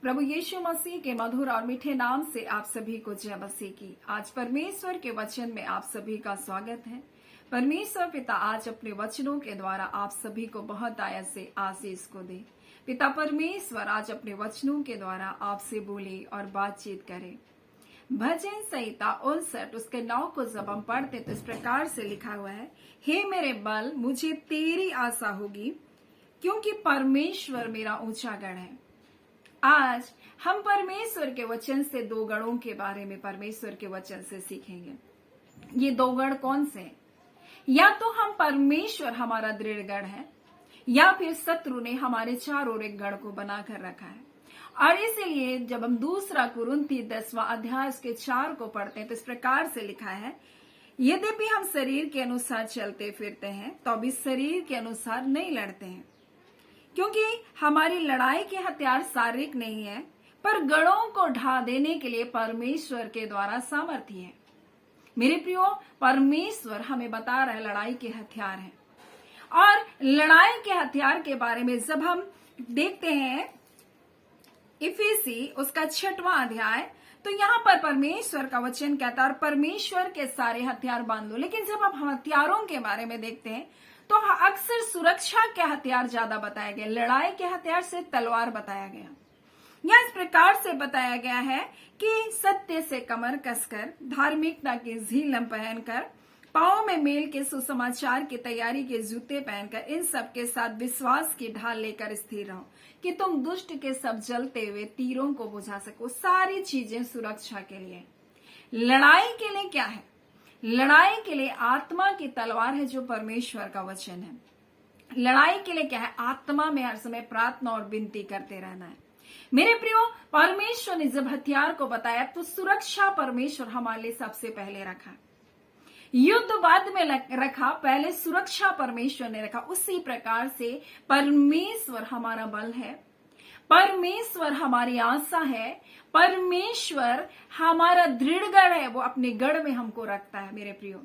प्रभु यीशु मसीह के मधुर और मीठे नाम से आप सभी को जय मसीह की। आज परमेश्वर के वचन में आप सभी का स्वागत है। परमेश्वर पिता आज अपने वचनों के द्वारा आप सभी को बहुत आयत से आशीष को दे। पिता परमेश्वर आज अपने वचनों के द्वारा आपसे बोले और बातचीत करे। भजन संहिता 59 उसके 9 को जब हम पढ़ते तो इस प्रकार से लिखा हुआ है, हे मेरे बल मुझे तेरी आशा होगी, क्योंकि परमेश्वर मेरा ऊंचा गढ़ है। आज हम परमेश्वर के वचन से दो गढ़ों के बारे में परमेश्वर के वचन से सीखेंगे। ये दो गढ़ कौन से हैं? या तो हम परमेश्वर हमारा दृढ़ गढ़ है, या फिर शत्रु ने हमारे चारों ओर एक गढ़ को बनाकर रखा है। और इसीलिए जब हम दूसरा कुरिन्थी 10वां अध्याय उसके 4 को पढ़ते हैं तो इस प्रकार से लिखा है, यद्यपि हम शरीर के अनुसार चलते फिरते हैं तो अभी शरीर के अनुसार नहीं लड़ते हैं, क्योंकि हमारी लड़ाई के हथियार शारीरिक नहीं है, पर गढ़ों को ढा देने के लिए परमेश्वर के द्वारा सामर्थ्य है। मेरे प्रियो, परमेश्वर हमें बता रहा है लड़ाई के हथियार हैं। और लड़ाई के हथियार के बारे में जब हम देखते हैं इफिसी उसका 6वां अध्याय, तो यहाँ पर परमेश्वर का वचन कहता है, और परमेश्वर के सारे हथियार बांध लो। लेकिन जब हम हथियारों के बारे में देखते हैं तो अक्सर सुरक्षा के हथियार ज्यादा बताया गया, लड़ाई के हथियार से तलवार बताया गया। यह इस प्रकार से बताया गया है कि सत्य से कमर कसकर, धार्मिकता की झीलम पहनकर, पांव में मेल के सुसमाचार की तैयारी के जूते पहनकर, इन सब के साथ विश्वास की ढाल लेकर स्थिर रहो, कि तुम दुष्ट के सब जलते हुए तीरों को बुझा सको। सारी चीजें सुरक्षा के लिए। लड़ाई के लिए क्या है? लड़ाई के लिए आत्मा की तलवार है जो परमेश्वर का वचन है। लड़ाई के लिए क्या है? आत्मा में हर समय प्रार्थना और विनती करते रहना है। मेरे प्रियो, परमेश्वर ने जब हथियार को बताया तो सुरक्षा परमेश्वर हमारे लिए सबसे पहले रखा, युद्ध बाद में रखा, पहले सुरक्षा परमेश्वर ने रखा। उसी प्रकार से परमेश्वर हमारा बल है, परमेश्वर हमारी आशा है, परमेश्वर हमारा दृढ़ गढ़ है। वो अपने गढ़ में हमको रखता है मेरे प्रियो,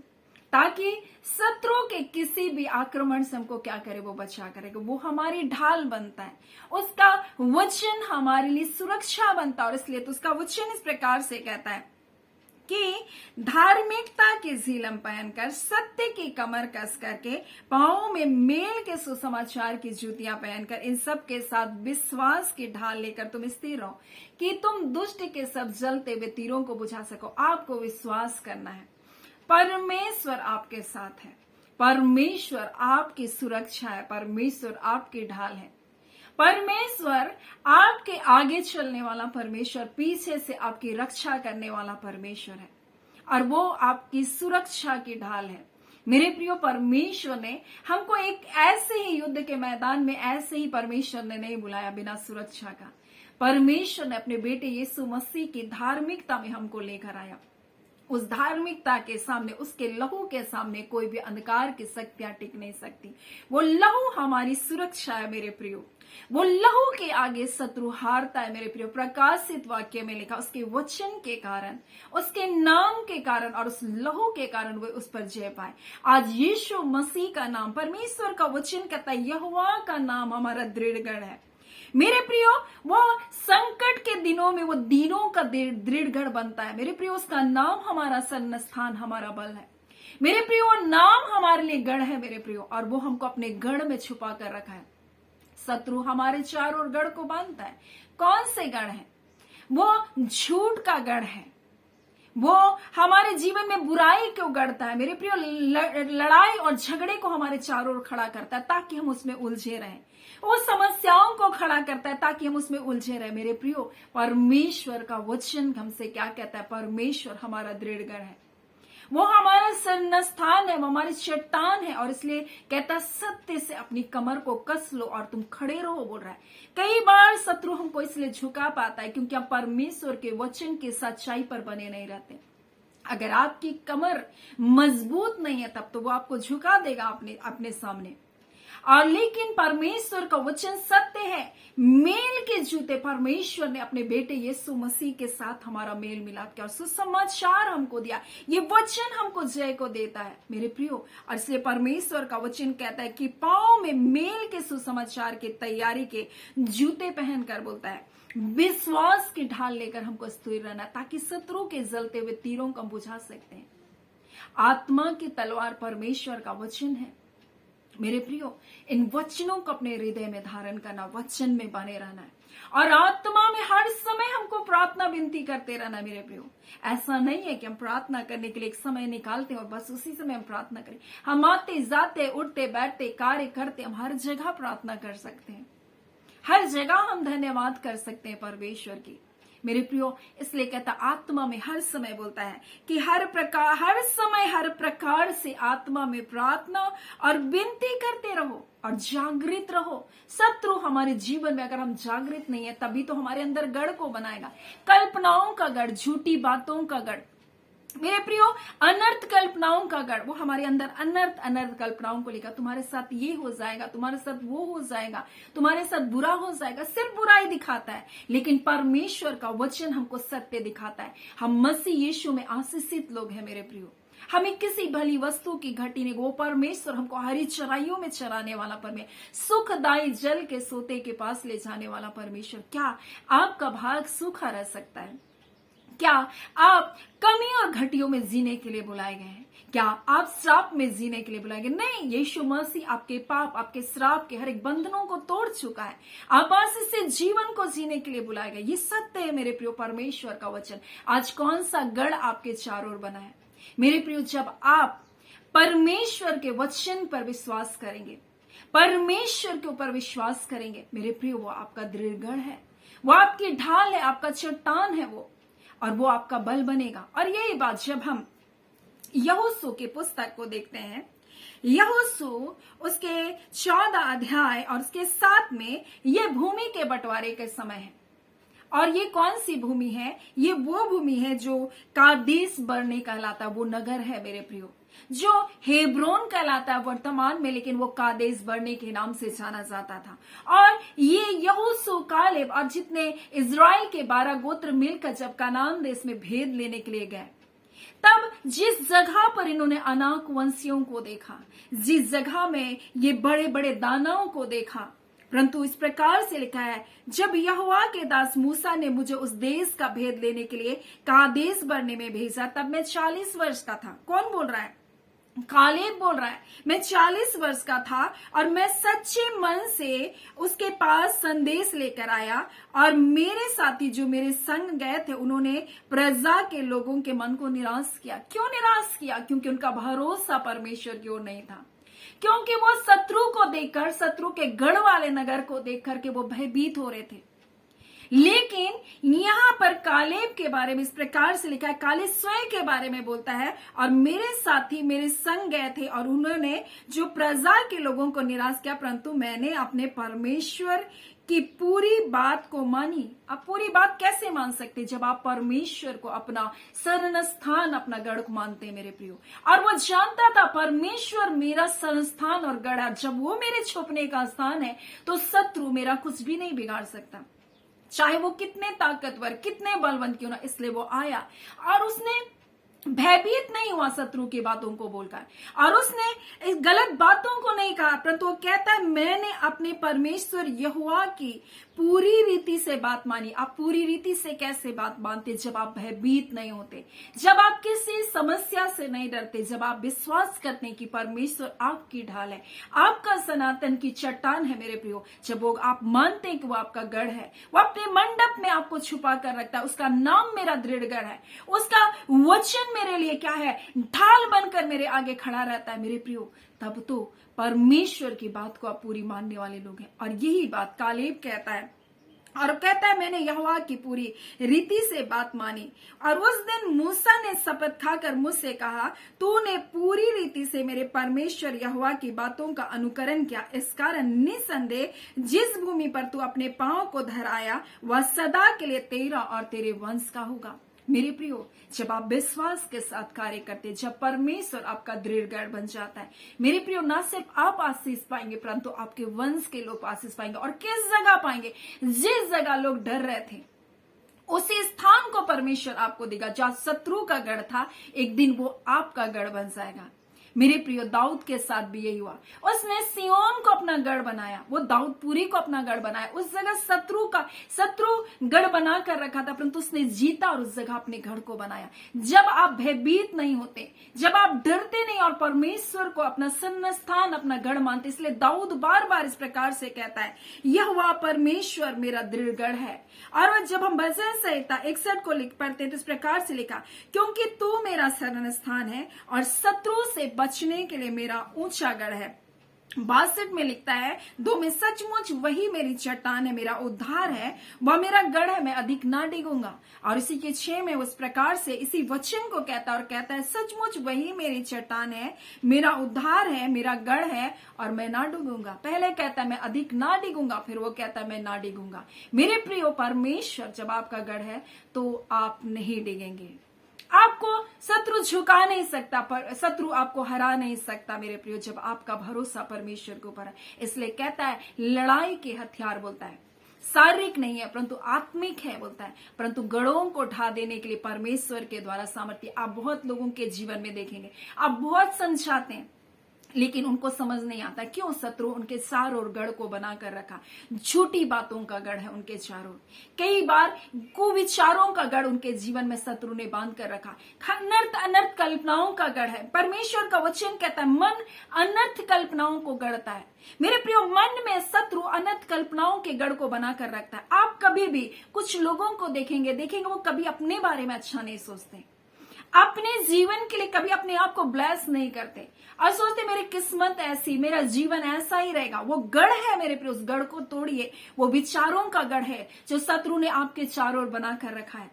ताकि शत्रु के किसी भी आक्रमण से हमको क्या करे, वो बचा करेगा। वो हमारी ढाल बनता है, उसका वचन हमारे लिए सुरक्षा बनता है। और इसलिए तो उसका वचन इस प्रकार से कहता है कि धार्मिकता की झीलम पहनकर, सत्य की कमर कस करके, पांवों में मेल के सुसमाचार की जूतियां पहनकर, इन सब के साथ विश्वास की ढाल लेकर तुम स्थिर रहो, कि तुम दुष्ट के सब जलते हुए तीरों को बुझा सको। आपको विश्वास करना है, परमेश्वर आपके साथ है, परमेश्वर आपकी सुरक्षा है, परमेश्वर आपकी ढाल है, परमेश्वर आपके आगे चलने वाला परमेश्वर, पीछे से आपकी रक्षा करने वाला परमेश्वर है, और वो आपकी सुरक्षा की ढाल है। मेरे प्रियो, परमेश्वर ने हमको एक ऐसे ही युद्ध के मैदान में ऐसे ही परमेश्वर ने नहीं बुलाया बिना सुरक्षा का। परमेश्वर ने अपने बेटे यीशु मसीह की धार्मिकता में हमको लेकर आया। उस धार्मिकता के सामने, उसके लहू के सामने कोई भी अंधकार की शक्तियां टिक नहीं सकती। वो लहू हमारी सुरक्षा है मेरे प्रियो। वो लहू के आगे शत्रु हारता है मेरे प्रियो। प्रकाशित वाक्य में लिखा, उसके वचन के कारण, उसके नाम के कारण और उस लहू के कारण वो उस पर जय पाए। आज यीशु मसीह का नाम, परमेश्वर का वचन कहता है, यहोवा का नाम हमारा दृढ़ गढ़ है। मेरे प्रियो, वो संकट के दिनों में वो दीनों का दृढ़ गढ़ बनता है। मेरे प्रियो, उसका नाम हमारा शरण स्थान, हमारा बल है। मेरे प्रियो, नाम हमारे लिए गढ़ है मेरे प्रियो, और वो हमको अपने गढ़ में छुपा कर रखा है। शत्रु हमारे चारों ओर गढ़ को बांधता है। कौन से गढ़ है? वो झूठ का गढ़ है। वो हमारे जीवन में बुराई को गढ़ता है मेरे प्रियो। लड़ाई और झगड़े को हमारे चारों ओर खड़ा करता है ताकि हम उसमें उलझे रहें। वो समस्याओं को खड़ा करता है ताकि हम उसमें उलझे रहे। मेरे प्रियो, परमेश्वर का वचन हमसे क्या कहता है? परमेश्वर हमारा दृढ़ गढ़ है, वो हमारा शरण स्थान है, वो हमारी चट्टान है। और इसलिए कहता, सत्य से अपनी कमर को कस लो और तुम खड़े रहो, बोल रहा है। कई बार शत्रु हमको इसलिए झुका पाता है क्योंकि हम परमेश्वर के वचन की सच्चाई पर बने नहीं रहते। अगर आपकी कमर मजबूत नहीं है तब तो वो आपको झुका देगा अपने सामने। और लेकिन परमेश्वर का वचन सत्य है, मेल की जूते परमेश्वर ने अपने बेटे यीशु मसीह के साथ हमारा मेल मिलाप किया और सुसमाचार हमको दिया। ये वचन हमको जय को देता है मेरे प्रियो। और इसलिए परमेश्वर का वचन कहता है कि पांव में मेल के सुसमाचार की तैयारी के जूते पहनकर बोलता है, विश्वास की ढाल लेकर हमको स्थिर रहना, ताकि शत्रु के जलते हुए तीरों को हम बुझा सकते हैं। आत्मा की तलवार परमेश्वर का वचन है मेरे प्रियो। इन वचनों को अपने हृदय में धारण करना, वचन में बने रहना है और आत्मा में हर समय हमको प्रार्थना विनती करते रहना मेरे प्रियो। ऐसा नहीं है कि हम प्रार्थना करने के लिए एक समय निकालते हैं और बस उसी समय हम प्रार्थना करें। हम आते जाते उठते बैठते कार्य करते, हम हर जगह प्रार्थना कर सकते हैं, हर जगह हम धन्यवाद कर सकते हैं परमेश्वर की मेरे प्रियो। इसलिए कहता आत्मा में हर समय बोलता है कि हर समय हर प्रकार से आत्मा में प्रार्थना और विनती करते रहो और जागृत रहो। शत्रु हमारे जीवन में अगर हम जागृत नहीं है तभी तो हमारे अंदर गढ़ को बनाएगा, कल्पनाओं का गढ़, झूठी बातों का गढ़ मेरे प्रियो, अनर्थ कल्पनाओं का गढ़। वो हमारे अंदर अनर्थ कल्पनाओं को लेकर तुम्हारे साथ ये हो जाएगा, तुम्हारे साथ वो हो जाएगा, तुम्हारे साथ बुरा हो जाएगा, सिर्फ बुराई दिखाता है। लेकिन परमेश्वर का वचन हमको सत्य दिखाता है। हम मसीह यीशु में आशीषित लोग हैं मेरे प्रियो। हमें किसी भली वस्तु की घटी नहीं, वो परमेश्वर हमको हरी चराइयों में चराने वाला परमेश्वर, सुखदायी जल के सोते के पास ले जाने वाला परमेश्वर। क्या आपका भाग सूखा रह सकता है? क्या आप कमी और घटियों में जीने के लिए बुलाए गए हैं? क्या आप श्राप में जीने के लिए बुलाए गए? नहीं, यीशु मसीह आपके पाप, आपके श्राप के हर एक बंधनों को तोड़ चुका है। आप आशीष से जीवन को जीने के लिए बुलाए गए। ये सत्य है मेरे प्रियो, परमेश्वर का वचन। आज कौन सा गढ़ आपके चारों ओर बना है मेरे प्रियो? जब आप परमेश्वर के वचन पर विश्वास करेंगे, परमेश्वर के ऊपर विश्वास करेंगे मेरे प्रियो, वो आपका दृढ़ गढ़ है, वो आपकी ढाल है, आपका चट्टान है वो, और वो आपका बल बनेगा। और यही बात जब हम यहोशू की पुस्तक को देखते हैं, यहोशू उसके 14 अध्याय और उसके 7 में ये भूमि के बंटवारे के समय है। और ये कौन सी भूमि है? ये वो भूमि है जो कादेश बर्ने कहलाता, वो नगर है मेरे प्रियो, जो हेब्रोन कहलाता है वर्तमान में, लेकिन वो कादेश बर्ने के नाम से जाना जाता था। और ये यहोशू, कालेब और जितने इजराइल के 12 गोत्र मिलकर जब कनान देश में भेद लेने के लिए गए, तब जिस जगह पर इन्होंने अनाक वंशियों को देखा, जिस जगह में ये बड़े बड़े दानवों को देखा, परंतु इस प्रकार से लिखा है, जब यहोवा के दास मूसा ने मुझे उस देश का भेद लेने के लिए कादेश बर्ने में भेजा, तब मैं 40 वर्ष का था। कौन बोल रहा है? कालेब बोल रहा है। मैं 40 वर्ष का था और मैं सच्चे मन से उसके पास संदेश लेकर आया, और मेरे साथी जो मेरे संग गए थे उन्होंने प्रजा के लोगों के मन को निराश किया। क्यों निराश किया? क्योंकि उनका भरोसा परमेश्वर की ओर नहीं था, क्योंकि वो शत्रु को देखकर, शत्रु के गढ़ वाले नगर को देख करके वो भयभीत हो रहे थे। लेकिन यहाँ पर कालेब के बारे में इस प्रकार से लिखा है, कालेब स्वयं के बारे में बोलता है, और मेरे साथी मेरे संग गए थे और उन्होंने जो प्रजा के लोगों को निराश किया, परंतु मैंने अपने परमेश्वर की पूरी बात को मानी। आप पूरी बात कैसे मान सकते जब आप परमेश्वर को अपना शरण स्थान, अपना गढ़ को मानते हैं मेरे प्रियो। और वो जानता था परमेश्वर मेरा शरण स्थान और गढ़, जब वो मेरे छुपने का स्थान है तो शत्रु मेरा कुछ भी नहीं बिगाड़ सकता, चाहे वो कितने ताकतवर, कितने बलवंत क्यों ना। इसलिए वो आया और उसने भयभीत नहीं हुआ शत्रु की बातों को बोलकर, और उसने इस गलत बातों को नहीं कहा, परंतु वो कहता है मैंने अपने परमेश्वर यहोवा की पूरी रीति से बात मानी। आप पूरी रीति से कैसे बात मानते? जब आप भयभीत नहीं होते, जब आप किसी समस्या से नहीं डरते, जब आप विश्वास करते हैं कि परमेश्वर आपकी ढाल है, आपका सनातन की चट्टान है मेरे प्रियो। जब वो आप मानते हैं कि वो आपका गढ़ है, वो अपने मंडप में आपको छुपा कर रखता है, उसका नाम मेरा दृढ़ गढ़ है, उसका वचन मेरे लिए क्या है? ढाल बनकर मेरे आगे खड़ा रहता है मेरे प्रियो। तब तो परमेश्वर की बात को आप पूरी मानने वाले लोग हैं। और यही बात कालेब कहता है, और कहता है मैंने यहोवा की पूरी रीति से बात मानी। और उस दिन मूसा ने शपथ खाकर मुझसे कहा, तूने पूरी रीति से मेरे परमेश्वर यहोवा की बातों का अनुकरण किया, इस कारण निसंदेह जिस भूमि पर तू अपने पांव को धर आया वह सदा के लिए तेरा और तेरे वंश का होगा। मेरे प्रियो, जब आप विश्वास के साथ कार्य करते हैं, जब परमेश्वर आपका दृढ़ गढ़ बन जाता है, मेरे प्रियो, ना सिर्फ आप आशीष पाएंगे परंतु आपके वंश के लोग आशीष पाएंगे। और किस जगह पाएंगे? जिस जगह लोग डर रहे थे उसी स्थान को परमेश्वर आपको देगा। जहां शत्रु का गढ़ था, एक दिन वो आपका गढ़ बन जाएगा। मेरे प्रियो, दाऊद के साथ भी यही हुआ। उसने सियोन को अपना गढ़ बनाया, वो दाऊदपुरी को अपना गढ़ बनाया। उस जगह शत्रु गढ़ बना कर रखा था, परंतु उसने जीता और उस जगह अपने गढ़ को बनाया। जब आप भयभीत नहीं होते, जब आप डरते नहीं और परमेश्वर को अपना सन्न स्थान, अपना गढ़ मानते, इसलिए दाऊद बार बार इस प्रकार से कहता है, यहोवा परमेश्वर मेरा दृढ़ गढ़ है। और जब हम भजन संहिता 61 को पढ़ते हैं तो इस प्रकार से लिखा, क्योंकि तू मेरा शरण स्थान है और शत्रु से बचने के लिए मेरा ऊंचा गढ़ है। 62 में लिखता है, दो में सचमुच वही मेरी चट्टान है, मेरा उद्धार है, वह मेरा गढ़ है, मैं अधिक ना डिगूंगा। और इसी के 6 में उस प्रकार से इसी वचन को कहता है, सचमुच वही मेरी चट्टान है, मेरा उद्धार है, मेरा गढ़ है और मैं ना डूबूंगा। पहले कहता है मैं अधिक ना डिगूंगा, फिर वो कहता है मैं ना डिगूंगा। मेरे प्रियो, परमेश्वर जब आपका गढ़ है तो आप नहीं डिगेंगे। आपको शत्रु झुका नहीं सकता, पर शत्रु आपको हरा नहीं सकता मेरे प्रियो, जब आपका भरोसा परमेश्वर के ऊपर है। इसलिए कहता है, लड़ाई के हथियार बोलता है शारीरिक नहीं है परंतु आत्मिक है बोलता है, परंतु गढ़ों को ढा देने के लिए परमेश्वर के द्वारा सामर्थ्य। आप बहुत लोगों के जीवन में देखेंगे, आप बहुत समझाते हैं लेकिन उनको समझ नहीं आता क्यों शत्रु उनके चारों ओर गढ़ को बनाकर रखा। झूठी बातों का गढ़ है उनके चारों ओर, कई बार कुविचारों का गढ़ उनके जीवन में शत्रु ने बांध कर रखा। अनर्थ कल्पनाओं का गढ़ है। परमेश्वर का वचन कहता है, मन अनर्थ कल्पनाओं को गढ़ता है। मेरे प्रियो, मन में शत्रु अनर्थ कल्पनाओं के गढ़ को बनाकर रखता है। आप कभी भी कुछ लोगों को देखेंगे वो कभी अपने बारे में अच्छा नहीं सोचते, अपने जीवन के लिए कभी अपने आप को ब्लेस नहीं करते और सोचते मेरी किस्मत ऐसी, मेरा जीवन ऐसा ही रहेगा। वो गढ़ है मेरे प्रिय, उस गढ़ को तोड़िए। वो विचारों का गढ़ है जो शत्रु ने आपके चारों ओर बना कर रखा है।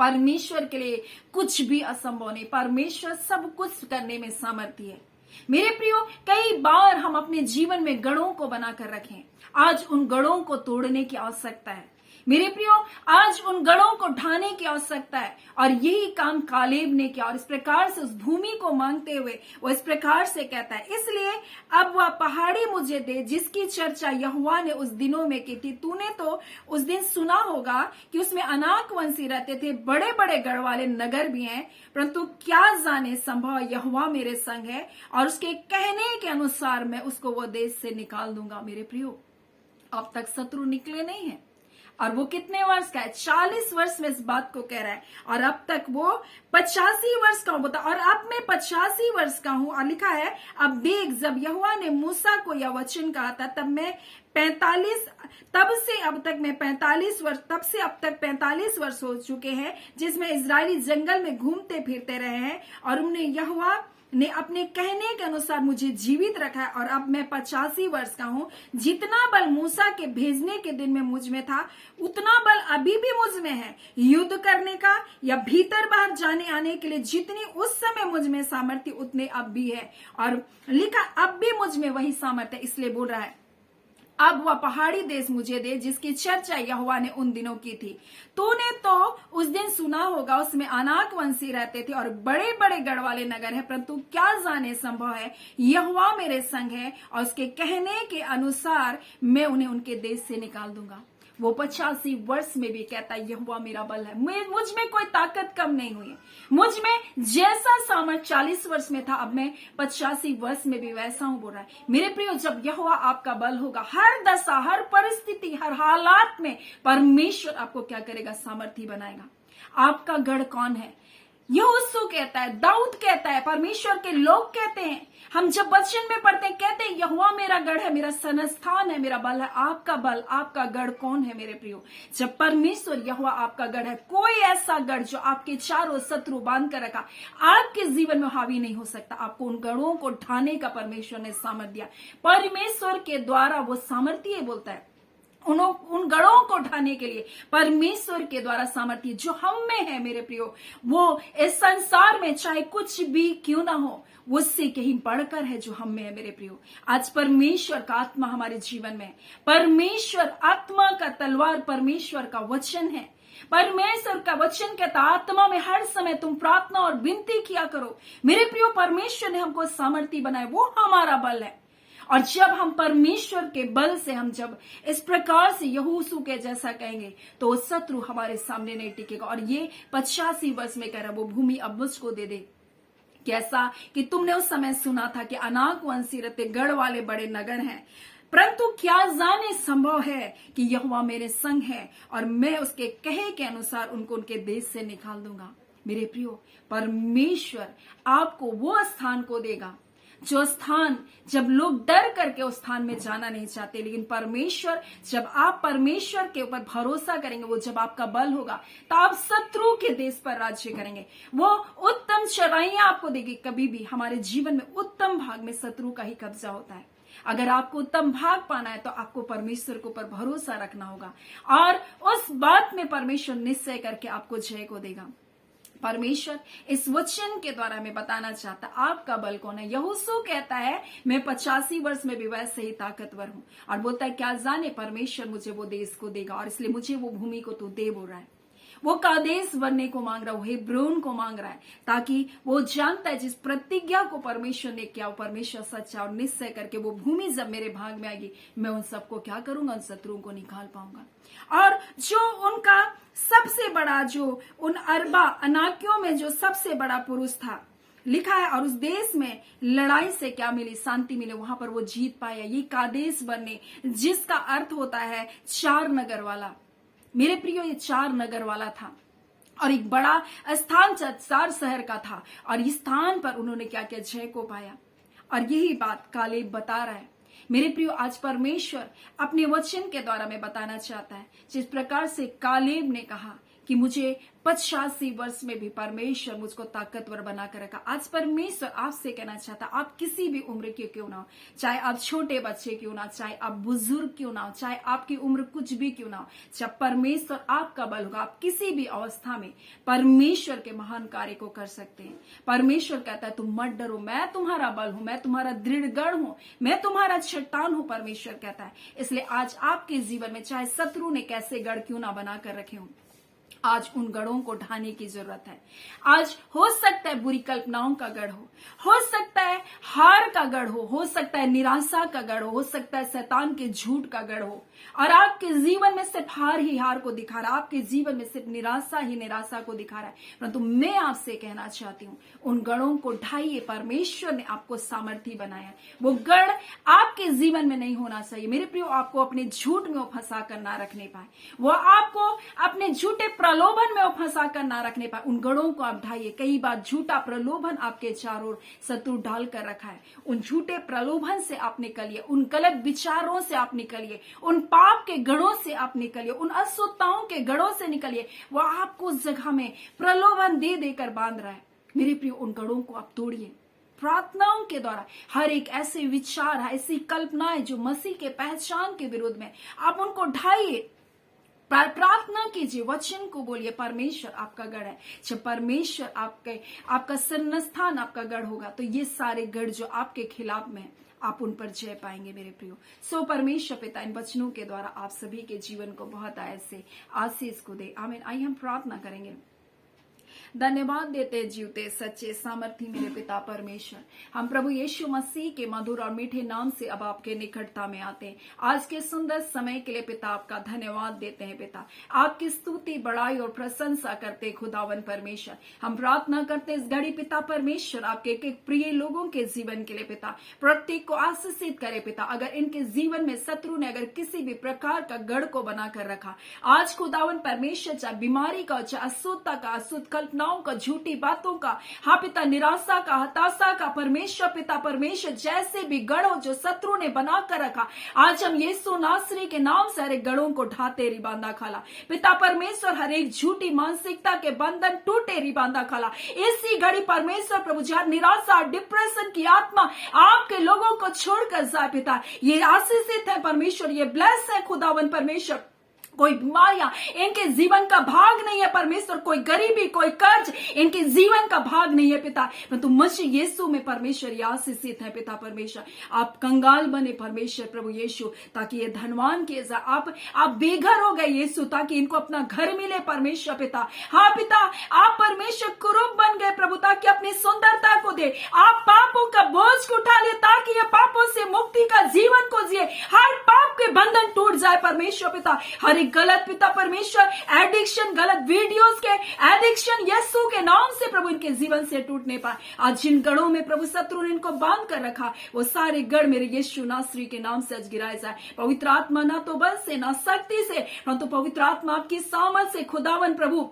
परमेश्वर के लिए कुछ भी असंभव नहीं, परमेश्वर सब कुछ करने में सामर्थ्य है। मेरे प्रियो, कई बार हम अपने जीवन में गढ़ों को बनाकर रखें, आज उन गढ़ों को तोड़ने की आवश्यकता है। मेरे प्रियो, आज उन गढ़ों को ढाने की आवश्यकता है और यही काम कालेब ने किया। और इस प्रकार से उस भूमि को मांगते हुए वो इस प्रकार से कहता है, इसलिए अब वह पहाड़ी मुझे दे जिसकी चर्चा यहोवा ने उस दिनों में की थी। तूने तो उस दिन सुना होगा कि उसमें अनाकवंशी रहते थे, बड़े बड़े गढ़ वाले नगर भी हैं, परंतु क्या जाने संभव यहोवा मेरे संग है और उसके कहने के अनुसार मैं उसको वो देश से निकाल दूंगा। मेरे प्रियो, अब तक शत्रु निकले नहीं है और वो कितने वर्ष का है? 40 वर्ष में इस बात को कह रहा है और अब तक वो 85 वर्ष का होता और अब मैं 85 वर्ष का हूं। और लिखा है, अब देख, जब यहोवा ने मूसा को यह वचन कहा था तब से अब तक 45 वर्ष हो चुके हैं जिसमें इजरायली जंगल में घूमते फिरते रहे हैं और उन्हें यहोवा ने अपने कहने के अनुसार मुझे जीवित रखा है। और अब मैं 85 वर्ष का हूं। जितना बल मूसा के भेजने के दिन में मुझ में था उतना बल अभी भी मुझ में है, युद्ध करने का या भीतर बाहर जाने आने के लिए जितनी उस समय मुझ में सामर्थ्य उतने अब भी है। और लिखा, अब भी मुझ में वही सामर्थ्य, इसलिए बोल रहा है, अब वह पहाड़ी देश मुझे दे जिसकी चर्चा यहोवा ने उन दिनों की थी। तूने तो उस दिन सुना होगा उसमें अनाकवंशी रहते थे और बड़े बड़े गढ़ वाले नगर है, परंतु क्या जाने संभव है यहोवा मेरे संग है और उसके कहने के अनुसार मैं उन्हें उनके देश से निकाल दूंगा। वो 85 वर्ष में भी कहता है, यहोवा मेरा बल है, मुझ में कोई ताकत कम नहीं हुई है। मुझ में जैसा सामर्थ 40 वर्ष में था अब मैं 85 वर्ष में भी वैसा हूं, बोल रहा है। मेरे प्रियो, जब यहोवा आपका बल होगा, हर दशा, हर परिस्थिति, हर हालात में परमेश्वर आपको क्या करेगा? सामर्थी बनाएगा। आपका गढ़ कौन है? यहोशू कहता है, दाऊद कहता है, परमेश्वर के लोग कहते हैं। हम जब वचन में पढ़ते हैं कहते हैं, यहोवा मेरा गढ़ है, मेरा संस्थान है, मेरा बल है। आपका बल, आपका गढ़ कौन है मेरे प्रियो? जब परमेश्वर यहोवा आपका गढ़ है, कोई ऐसा गढ़ जो आपके चारों शत्रु बांध कर रखा आपके जीवन में हावी नहीं हो सकता। आपको उन गढ़ों को ढाने का परमेश्वर ने सामर्थ्य दिया। परमेश्वर के द्वारा वो सामर्थ्य बोलता है, उन गढ़ों को ढाने के लिए परमेश्वर के द्वारा सामर्थ्य जो हम में है मेरे प्रियो, वो इस संसार में चाहे कुछ भी क्यों ना हो, उससे कहीं बढ़कर है जो हम में है मेरे प्रियो। आज परमेश्वर का आत्मा हमारे जीवन में है। परमेश्वर आत्मा का तलवार परमेश्वर का वचन है। परमेश्वर का वचन कहता आत्मा में हर समय तुम प्रार्थना और विनती किया करो। मेरे प्रियो, परमेश्वर ने हमको सामर्थ्य बनाया, वो हमारा बल है। और जब हम परमेश्वर के बल से हम जब इस प्रकार से यहोशू के जैसा कहेंगे तो शत्रु हमारे सामने नहीं टिकेगा। और ये 85 वर्ष में कह रहा वो भूमि अब मुझको दे दे। कैसा कि तुमने उस समय सुना था कि अनाक वंशी रहते गढ़ वाले बड़े नगर हैं, परंतु क्या जाने संभव है कि यहोवा मेरे संग है और मैं उसके कहे के अनुसार उनको उनके देश से निकाल दूंगा। मेरे प्रियो, परमेश्वर आपको वो स्थान को देगा जो स्थान जब लोग डर करके उस स्थान में जाना नहीं चाहते, लेकिन परमेश्वर, जब आप परमेश्वर के ऊपर भरोसा करेंगे, वो जब आपका बल होगा तो आप शत्रु के देश पर राज्य करेंगे। वो उत्तम चराइयां आपको देगी। कभी भी हमारे जीवन में उत्तम भाग में शत्रु का ही कब्जा होता है। अगर आपको उत्तम भाग पाना है तो आपको परमेश्वर के ऊपर भरोसा रखना होगा और उस बात में परमेश्वर निश्चय करके आपको जय को देगा। परमेश्वर इस वचन के द्वारा हमें बताना चाहता आपका बल कौन है। यहोशू कहता है मैं 85 वर्ष में भी वैसे ही ताकतवर हूं, और बोलता है क्या जाने परमेश्वर मुझे वो देश को देगा, और इसलिए मुझे वो भूमि को तू दे बोल रहा है। वो कादेश बनने को मांग रहा है, वो हेब्रोन को मांग रहा है, ताकि वो जानता है जिस प्रतिज्ञा को परमेश्वर ने किया, परमेश्वर सच्चा और निश्चय करके वो भूमि जब मेरे भाग में आएगी, मैं उन सबको क्या करूंगा, उन शत्रुओं को निकाल पाऊंगा। और जो उनका सबसे बड़ा, जो उन अरबा अनाकियों में जो सबसे बड़ा पुरुष था, लिखा है और उस देश में लड़ाई से क्या मिली, शांति मिले, वहां पर वो जीत पाया। ये कादेश बनने, जिसका अर्थ होता है 4 नगर वाला। मेरे प्रियो, ये 4 नगर वाला था और एक बड़ा स्थान 4 शहर का था, और इस स्थान पर उन्होंने क्या किया, जय को पाया। और यही बात कालेब बता रहा है। मेरे प्रियो, आज परमेश्वर अपने वचन के द्वारा में बताना चाहता है, जिस प्रकार से कालेब ने कहा कि मुझे 85 वर्ष में भी परमेश्वर मुझको ताकतवर बनाकर रखा। आज परमेश्वर आपसे कहना चाहता, आप किसी भी उम्र के क्यों ना हो, चाहे आप छोटे बच्चे क्यों ना हो, चाहे आप बुजुर्ग क्यों ना हो, चाहे आपकी उम्र कुछ भी क्यों ना हो, जब परमेश्वर आपका बल होगा, आप किसी भी अवस्था में परमेश्वर के महान कार्य को कर सकते हैं। परमेश्वर कहता है तुम मत डरो, मैं तुम्हारा बल हूं, मैं तुम्हारा दृढ़ गढ़ हूं, मैं तुम्हारा चट्टान हूं, परमेश्वर कहता है। इसलिए आज आपके जीवन में चाहे शत्रु ने कैसे गढ़ क्यों ना बनाकर रखे हों, आज उन गढ़ों को ढाने की जरूरत है। आज हो सकता है बुरी कल्पनाओं का गढ़ हो सकता है हार का गढ़ हो सकता है निराशा का गढ़ हो सकता है शैतान के झूठ का गढ़ हो, और आपके जीवन में सिर्फ हार ही हार को दिखा रहा है, आपके जीवन में सिर्फ निराशा ही निराशा को दिखा रहा है। परंतु मैं आपसे कहना चाहती हूँ, उन गढ़ों को ढाइए। परमेश्वर ने आपको सामर्थी बनाया। वो गढ़ आपके जीवन में नहीं होना चाहिए। मेरे प्रियो, आपको अपने झूठ में वो फंसा कर ना रखने पाए, वो आपको अपने झूठे प्रलोभन में वो फंसा कर ना रखने पाए। उन गढ़ों को आप ढाइए। कई बार झूठा प्रलोभन आपके चारों ओर शत्रु डाल कर रखा है। उन झूठे प्रलोभन से आप निकलिए, उन गलत विचारों से आप निकलिए, उन पाप के गढ़ों से आप निकलिए, उन अशुद्धताओं के गढ़ों से निकलिए। वो आपको उस जगह में प्रलोभन दे देकर बांध रहा है। मेरे प्रिय, उन गढ़ों को आप तोड़िए प्रार्थनाओं के द्वारा। हर एक ऐसे विचार, ऐसी कल्पनाएं जो मसीह के पहचान के विरुद्ध में, आप उनको ढाइए, प्रार्थना कीजिए, वचन को बोलिए। परमेश्वर आपका गढ़ है। जब परमेश्वर आपका शरणस्थान, आपका गढ़ होगा, तो ये सारे गढ़ जो आपके खिलाफ में आप उन पर जय पाएंगे मेरे प्रियो। सो परमेश्वर पिता इन वचनों के द्वारा आप सभी के जीवन को बहुत ऐसे आशीष को दे। आमीन। आइए हम प्रार्थना करेंगे। धन्यवाद देते जीवते सच्चे सामर्थी मेरे पिता परमेश्वर, हम प्रभु यीशु मसीह के मधुर और मीठे नाम से अब आपके निकटता में आते हैं। आज के सुंदर समय के लिए पिता आपका धन्यवाद देते हैं। पिता आपकी स्तुति, बड़ाई और प्रशंसा करते खुदावन परमेश्वर। हम प्रार्थना करते इस घड़ी पिता परमेश्वर आपके एक प्रिय लोगों के जीवन के लिए पिता प्रत्येक को आशीषित करे। पिता अगर इनके जीवन में शत्रु ने अगर किसी भी प्रकार का गढ़ को बनाकर रखा, आज खुदावन परमेश्वर चाहे बीमारी का, चाहे अशुद्धता का, अशुद्ध कल्पनाओं का, झूठी बातों का, हाँ पिता, निराशा का, हताशा का, परमेश्वर पिता परमेश्वर जैसे भी गढ़ हो जो शत्रु ने बना कर रखा, आज हम यीशु नासरी के नाम से हर एक गढ़ों को ढाते रिबांदा खाला। पिता परमेश्वर हर एक झूठी मानसिकता के बंधन टूटे रिबांदा खाला। इसी घड़ी परमेश्वर प्रभु जहाँ निराशा, डिप्रेशन की आत्मा आपके लोगों को छोड़कर जाए पिता, ये आशीषित है परमेश्वर, ये ब्लेस है खुदावन परमेश्वर। कोई बीमारियां इनके जीवन का भाग नहीं है परमेश्वर, कोई गरीबी, कोई कर्ज इनके जीवन का भाग नहीं है पिता, परंतु मसीह यीशु में परमेश्वर ये आशीषित है पिता परमेश्वर। आप कंगाल बने परमेश्वर प्रभु यीशु, ताकि ये धनवान किए जाए। आप बेघर हो गए यीशु, ताकि इनको अपना घर मिले परमेश्वर पिता। हाँ पिता, आप परमेश्वर कुरूप बन गए प्रभु, ताकि अपनी सुंदरता को दे, आप पापों का बोझ को उठा ले, ताकि ये पापों से मुक्ति का जीवन को जिए, हर पाप के बंधन टूट जाए परमेश्वर पिता। हर एक गलत पिता परमेश्वर एडिक्शन, गलत वीडियोस के एडिक्शन यीशु के नाम से प्रभु इनके जीवन से टूटने पाए। आज जिन गढ़ों में प्रभु शत्रु ने इनको बांध कर रखा, वो सारे गढ़ मेरे यीशु नासरी के नाम से आज गिराए जाए। पवित्र आत्मा ना तो बल से ना शक्ति से, परंतु पवित्र आत्मा आपकी सामर्थ से खुदावन प्रभु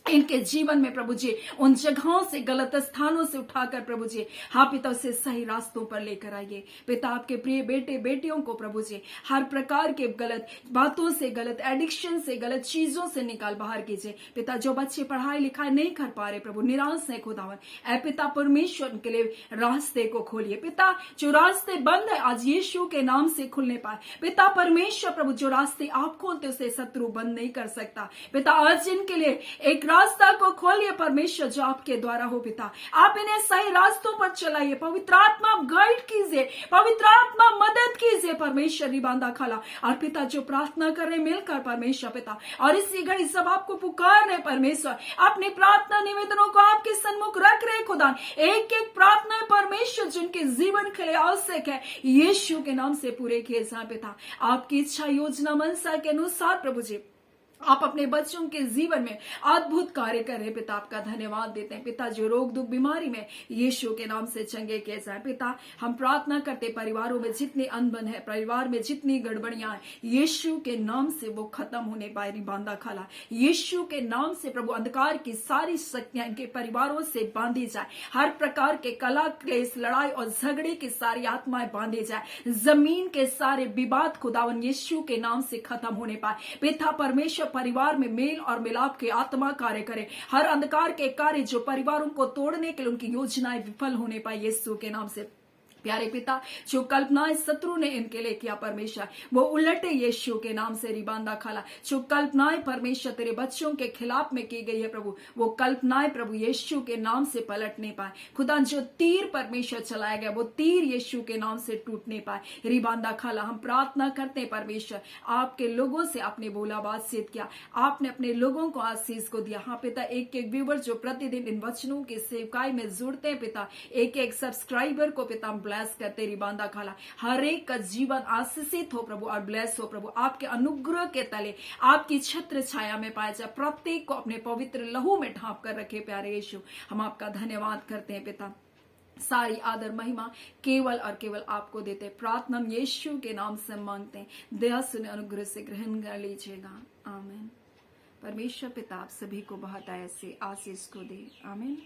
इनके जीवन में प्रभु जी उन जगहों से, गलत स्थानों से उठाकर प्रभु जी हाँ पिता उसे सही रास्तों पर लेकर आइए पिता। आपके प्रिय बेटे बेटियों को प्रभु जी हर प्रकार के गलत बातों से, गलत एडिक्शन से, गलत चीजों से निकाल बाहर कीजिए पिता। जो बच्चे पढ़ाई लिखाई नहीं कर पा रहे प्रभु, निराश है खुदावन, ऐ पिता परमेश्वर के लिए रास्ते को खोलिए पिता। जो रास्ते बंद है आज यीशु के नाम से खुलने पाए पिता परमेश्वर प्रभु। जो रास्ते आप खोलते उसे शत्रु बंद नहीं कर सकता पिता। आज इनके लिए एक रास्ता को खोलिए परमेश्वर जो आपके द्वारा हो पिता। आप इन्हें सही रास्तों पर चलाइए, पवित्र आत्मा गाइड कीजिए, पवित्र आत्मा मदद कीजिए परमेश्वर रिबांदा खाला। और पिता जो प्रार्थना कर रहे मिलकर परमेश्वर पिता, और इसी घड़ी सब आपको पुकार रहे परमेश्वर, अपनी प्रार्थना निवेदनों को आपके सन्मुख रख रहे खुदा। एक एक प्रार्थना परमेश्वर जिनके जीवन के लिए आवश्यक है यीशु के नाम से पूरे किए जाए पिता। आपकी इच्छा योजना मनसा के अनुसार प्रभु जी आप अपने बच्चों के जीवन में अद्भुत कार्य कर रहे पिता। आपका धन्यवाद देते हैं पिता। जो रोग दुख बीमारी में यीशु के नाम से चंगे किए जाए पिता। हम प्रार्थना करते परिवारों में जितने अनबन है, परिवार में जितनी गड़बड़ियां हैं, यीशु के नाम से वो खत्म होने पाए रिबांदा खाला। यीशु के नाम से प्रभु अंधकार की सारी शक्तियां इनके परिवारों से बांधी जाए। हर प्रकार के कला क्लेश, लड़ाई और झगड़े की सारी आत्माएं बांधी जाए। जमीन के सारे विवाद खुदावन यीशु के नाम से खत्म होने पाए पिता परमेश्वर। परिवार में मेल और मिलाप की आत्मा कार्य करे। हर अंधकार के कार्य जो परिवारों को तोड़ने के लिए उनकी योजनाएं विफल होने पाए यीशु के नाम से। प्यारे पिता, जो कल्पनाएं शत्रु ने इनके लिए किया परमेश्वर, वो उलटे यीशु के नाम से रिबांदा खाला। जो कल्पनाएं परमेश्वर तेरे बच्चों के खिलाफ में की गई है प्रभु, वो कल्पनाएं प्रभु यीशु के नाम से पलटने पाए खुदा। जो तीर परमेश्वर चलाया गया वो तीर यीशु के नाम से टूटने पाए रिबांदा खाला। हम प्रार्थना करते हैं परमेश्वर, आपके लोगों से आपने बोला, बातचीत किया, आपने अपने लोगों को आशीष को दिया। हाँ पिता, एक एक व्यूवर जो प्रतिदिन इन वचनों की सेवकाई में जुड़ते हैं पिता, एक एक सब्सक्राइबर को पिता ब्लेस करते रिबांदा खाला। हर एक का जीवन आशीषित हो प्रभु और ब्लेस हो प्रभु। आपके अनुग्रह के तले, आपकी छत्र छाया में पाया जाए। प्रत्येक को अपने पवित्र लहू में ढांप कर रखे प्यारे यीशु। हम आपका धन्यवाद करते हैं पिता। सारी आदर महिमा केवल और केवल आपको देते। प्रार्थना हम यीशु के नाम से मांगते हैं। दया सुने अनुग्रह से ग्रहण कर लीजिएगा। आमीन। परमेश्वर पिता आप सभी को बहुत ऐसे आशीष को दे। आमीन।